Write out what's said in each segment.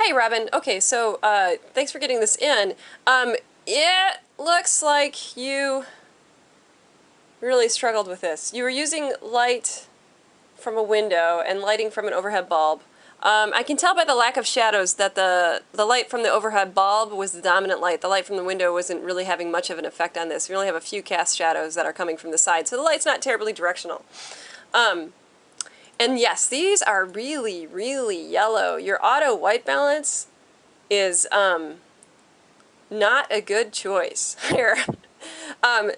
Hey, Robin. Okay, so thanks for getting this in. It looks like you really struggled with this. You were using light from a window and lighting from an overhead bulb. I can tell by the lack of shadows that the light from the overhead bulb was the dominant light. The light from the window wasn't really having much of an effect on this. We only have a few cast shadows that are coming from the side, so the light's not terribly directional. And yes, these are really, really yellow. Your auto white balance is not a good choice here.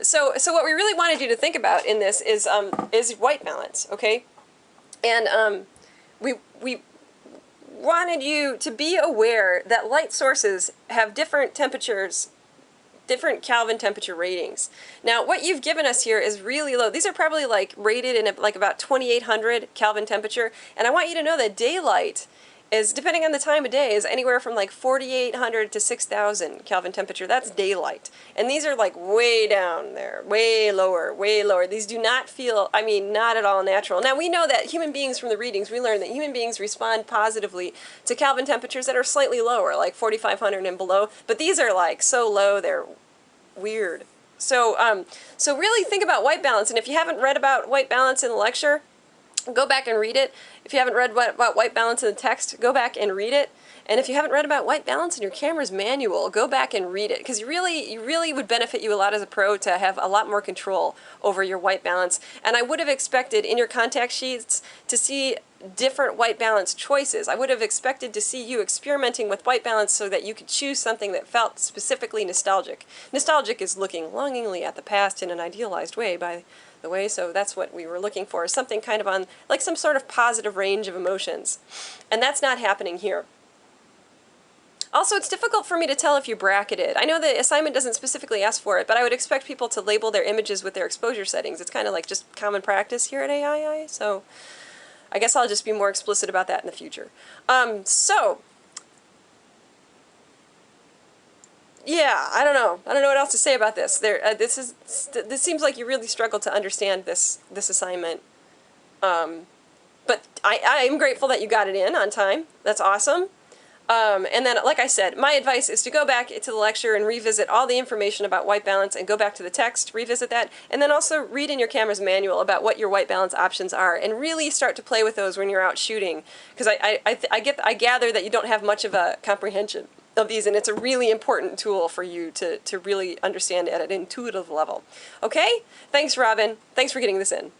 So what we really wanted you to think about in this is white balance, okay? And we wanted you to be aware that light sources have different temperatures, different Kelvin temperature ratings. Now, what you've given us here is really low. These are probably like rated in like about 2800 Kelvin temperature, and I want you to know that daylight is, depending on the time of day, is anywhere from like 4800 to 6000 Kelvin temperature. That's daylight. And these are like way down there, way lower, way lower. These do not feel, I mean, not at all natural. Now, we know that human beings, from the readings, we learned that human beings respond positively to Kelvin temperatures that are slightly lower, like 4500 and below. But these are like so low, they're weird. So really think about white balance. And if you haven't read about white balance in the lecture, go back and read it. If you haven't read about white balance in the text, go back and read it. And if you haven't read about white balance in your camera's manual, go back and read it, because you really would benefit you a lot as a pro to have a lot more control over your white balance. And I would have expected in your contact sheets to see different white balance choices. I would have expected to see you experimenting with white balance so that you could choose something that felt specifically nostalgic. Nostalgic is looking longingly at the past in an idealized way, by the way, so that's what we were looking for, something kind of on, like some sort of positive range of emotions. And that's not happening here. Also, it's difficult for me to tell if you bracketed. I know the assignment doesn't specifically ask for it, but I would expect people to label their images with their exposure settings. It's kind of like just common practice here at AII, so I guess I'll just be more explicit about that in the future. Yeah, I don't know. I don't know what else to say about this. This seems like you really struggled to understand this assignment. But I am grateful that you got it in on time. That's awesome. And then, like I said, my advice is to go back to the lecture and revisit all the information about white balance, and go back to the text, revisit that, and then also read in your camera's manual about what your white balance options are, and really start to play with those when you're out shooting, because I gather that you don't have much of a comprehension of these, and it's a really important tool for you to really understand at an intuitive level. Okay? Thanks, Robin. Thanks for getting this in.